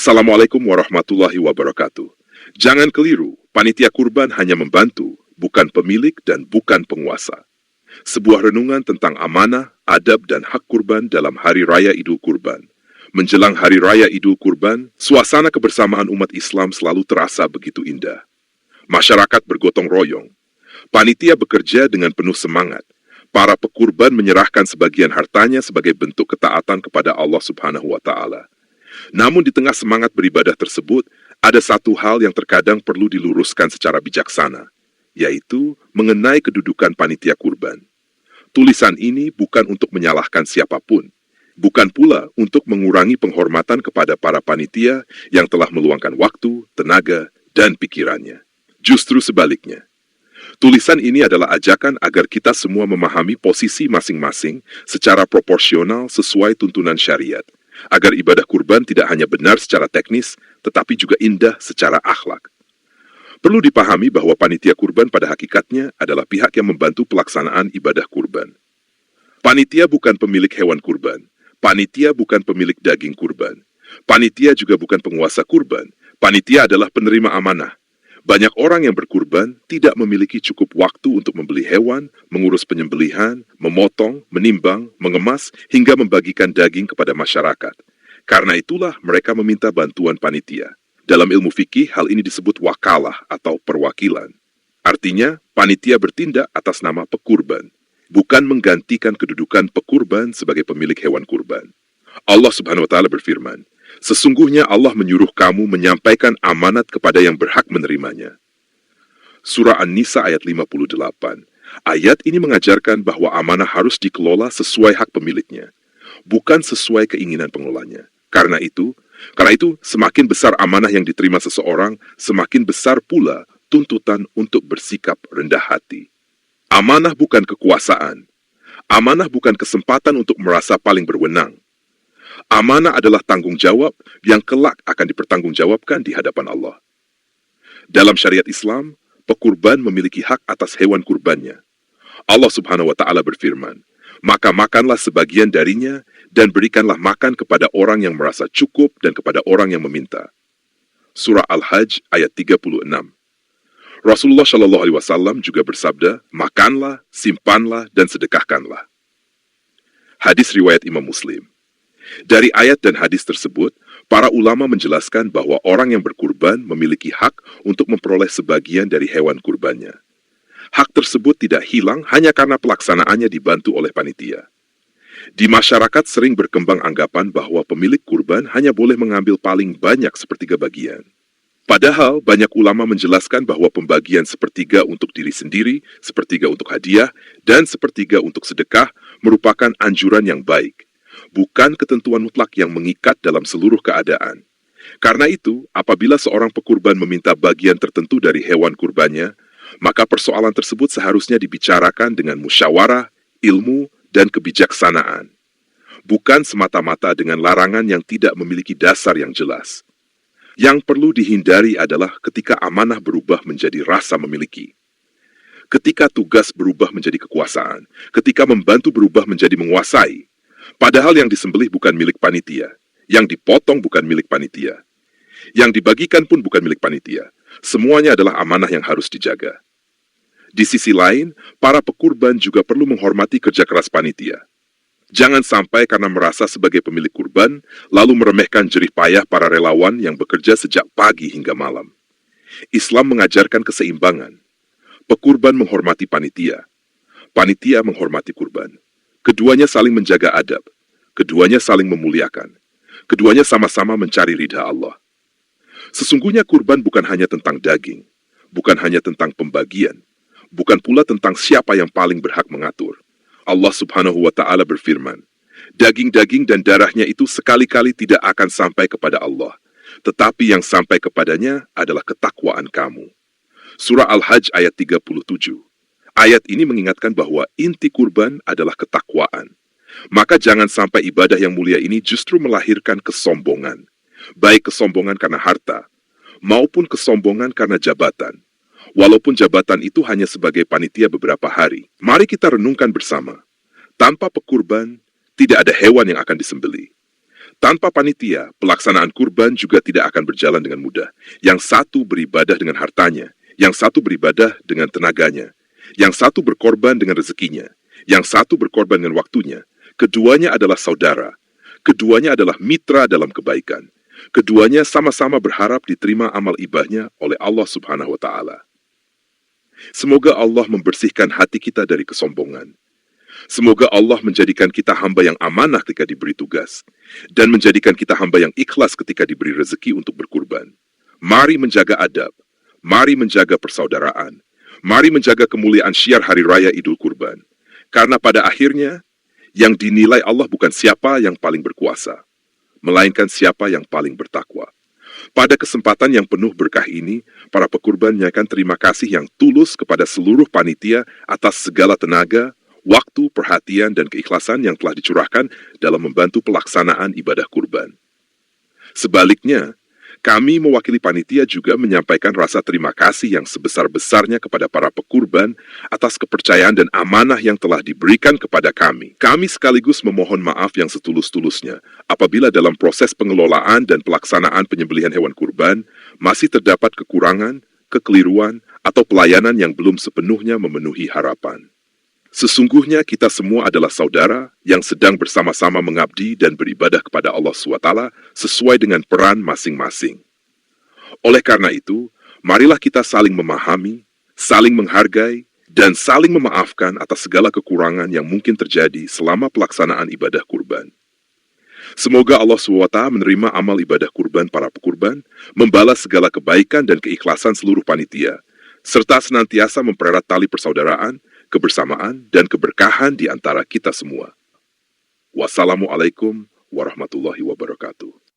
Assalamualaikum warahmatullahi wabarakatuh. Jangan keliru, panitia kurban hanya membantu, bukan pemilik dan bukan penguasa. Sebuah renungan tentang amanah, adab, dan hak kurban dalam Hari Raya Idul Kurban. Menjelang Hari Raya Idul Kurban, suasana kebersamaan umat Islam selalu terasa begitu indah. Masyarakat bergotong royong. Panitia bekerja dengan penuh semangat. Para pekurban menyerahkan sebagian hartanya sebagai bentuk ketaatan kepada Allah Subhanahu wa Ta'ala. Namun di tengah semangat beribadah tersebut, ada satu hal yang terkadang perlu diluruskan secara bijaksana, yaitu mengenai kedudukan panitia kurban. Tulisan ini bukan untuk menyalahkan siapapun, bukan pula untuk mengurangi penghormatan kepada para panitia yang telah meluangkan waktu, tenaga, dan pikirannya. Justru sebaliknya. Tulisan ini adalah ajakan agar kita semua memahami posisi masing-masing secara proporsional sesuai tuntunan syariat, agar ibadah kurban tidak hanya benar secara teknis, tetapi juga indah secara akhlak. Perlu dipahami bahwa panitia kurban pada hakikatnya adalah pihak yang membantu pelaksanaan ibadah kurban. Panitia bukan pemilik hewan kurban. Panitia bukan pemilik daging kurban. Panitia juga bukan penguasa kurban. Panitia adalah penerima amanah. Banyak orang yang berkurban tidak memiliki cukup waktu untuk membeli hewan, mengurus penyembelihan, memotong, menimbang, mengemas, hingga membagikan daging kepada masyarakat. Karena itulah mereka meminta bantuan panitia. Dalam ilmu fikih, hal ini disebut wakalah atau perwakilan. Artinya, panitia bertindak atas nama pekurban, bukan menggantikan kedudukan pekurban sebagai pemilik hewan kurban. Allah Subhanahu wa Ta'ala berfirman, "Sesungguhnya Allah menyuruh kamu menyampaikan amanat kepada yang berhak menerimanya." Surah An-Nisa ayat 58. Ayat ini mengajarkan bahwa amanah harus dikelola sesuai hak pemiliknya, bukan sesuai keinginan pengelolanya. Karena itu, semakin besar amanah yang diterima seseorang, semakin besar pula tuntutan untuk bersikap rendah hati. Amanah bukan kekuasaan. Amanah bukan kesempatan untuk merasa paling berwenang. Amanah adalah tanggung jawab yang kelak akan dipertanggungjawabkan di hadapan Allah. Dalam syariat Islam, pekurban memiliki hak atas hewan kurbannya. Allah Subhanahu wa Ta'ala berfirman, "Maka makanlah sebagian darinya dan berikanlah makan kepada orang yang merasa cukup dan kepada orang yang meminta." Surah Al-Hajj ayat 36. Rasulullah Shallallahu Alaihi Wasallam juga bersabda, "Makanlah, simpanlah, dan sedekahkanlah." Hadis riwayat Imam Muslim. Dari ayat dan hadis tersebut, para ulama menjelaskan bahwa orang yang berkurban memiliki hak untuk memperoleh sebagian dari hewan kurbannya. Hak tersebut tidak hilang hanya karena pelaksanaannya dibantu oleh panitia. Di masyarakat sering berkembang anggapan bahwa pemilik kurban hanya boleh mengambil paling banyak sepertiga bagian. Padahal banyak ulama menjelaskan bahwa pembagian sepertiga untuk diri sendiri, sepertiga untuk hadiah, dan sepertiga untuk sedekah merupakan anjuran yang baik, bukan ketentuan mutlak yang mengikat dalam seluruh keadaan. Karena itu, apabila seorang pekurban meminta bagian tertentu dari hewan kurbannya, maka persoalan tersebut seharusnya dibicarakan dengan musyawarah, ilmu, dan kebijaksanaan. Bukan semata-mata dengan larangan yang tidak memiliki dasar yang jelas. Yang perlu dihindari adalah ketika amanah berubah menjadi rasa memiliki. Ketika tugas berubah menjadi kekuasaan, ketika membantu berubah menjadi menguasai. Padahal yang disembelih bukan milik panitia, yang dipotong bukan milik panitia, yang dibagikan pun bukan milik panitia. Semuanya adalah amanah yang harus dijaga. Di sisi lain, para pekurban juga perlu menghormati kerja keras panitia. Jangan sampai karena merasa sebagai pemilik kurban, lalu meremehkan jerih payah para relawan yang bekerja sejak pagi hingga malam. Islam mengajarkan keseimbangan. Pekurban menghormati panitia. Panitia menghormati kurban. Keduanya saling menjaga adab. Keduanya saling memuliakan. Keduanya sama-sama mencari ridha Allah. Sesungguhnya kurban bukan hanya tentang daging, bukan hanya tentang pembagian, bukan pula tentang siapa yang paling berhak mengatur. Allah Subhanahu wa Ta'ala berfirman, "Daging-daging dan darahnya itu sekali-kali tidak akan sampai kepada Allah, tetapi yang sampai kepadanya adalah ketakwaan kamu." Surah Al-Hajj ayat 37. Ayat ini mengingatkan bahwa inti kurban adalah ketakwaan. Maka jangan sampai ibadah yang mulia ini justru melahirkan kesombongan, baik kesombongan karena harta, maupun kesombongan karena jabatan. Walaupun jabatan itu hanya sebagai panitia beberapa hari, mari kita renungkan bersama. Tanpa pekurban, tidak ada hewan yang akan disembelih. Tanpa panitia, pelaksanaan kurban juga tidak akan berjalan dengan mudah. Yang satu beribadah dengan hartanya, yang satu beribadah dengan tenaganya, yang satu berkorban dengan rezekinya, yang satu berkorban dengan waktunya. Keduanya adalah saudara, keduanya adalah mitra dalam kebaikan. Keduanya sama-sama berharap diterima amal ibadahnya oleh Allah Subhanahu wa Ta'ala. Semoga Allah membersihkan hati kita dari kesombongan. Semoga Allah menjadikan kita hamba yang amanah ketika diberi tugas, dan menjadikan kita hamba yang ikhlas ketika diberi rezeki untuk berkurban. Mari menjaga adab, mari menjaga persaudaraan, mari menjaga kemuliaan syiar Hari Raya Idul Kurban. Karena pada akhirnya, yang dinilai Allah bukan siapa yang paling berkuasa, melainkan siapa yang paling bertakwa. Pada kesempatan yang penuh berkah ini, para pekurban menyampaikan terima kasih yang tulus kepada seluruh panitia atas segala tenaga, waktu, perhatian, dan keikhlasan yang telah dicurahkan dalam membantu pelaksanaan ibadah kurban. Sebaliknya, kami mewakili panitia juga menyampaikan rasa terima kasih yang sebesar-besarnya kepada para pekurban atas kepercayaan dan amanah yang telah diberikan kepada kami. Kami sekaligus memohon maaf yang setulus-tulusnya apabila dalam proses pengelolaan dan pelaksanaan penyembelihan hewan kurban masih terdapat kekurangan, kekeliruan, atau pelayanan yang belum sepenuhnya memenuhi harapan. Sesungguhnya kita semua adalah saudara yang sedang bersama-sama mengabdi dan beribadah kepada Allah SWT sesuai dengan peran masing-masing. Oleh karena itu, marilah kita saling memahami, saling menghargai, dan saling memaafkan atas segala kekurangan yang mungkin terjadi selama pelaksanaan ibadah kurban. Semoga Allah SWT menerima amal ibadah kurban para pekurban, membalas segala kebaikan dan keikhlasan seluruh panitia, serta senantiasa mempererat tali persaudaraan, kebersamaan, dan keberkahan di antara kita semua. Wassalamualaikum warahmatullahi wabarakatuh.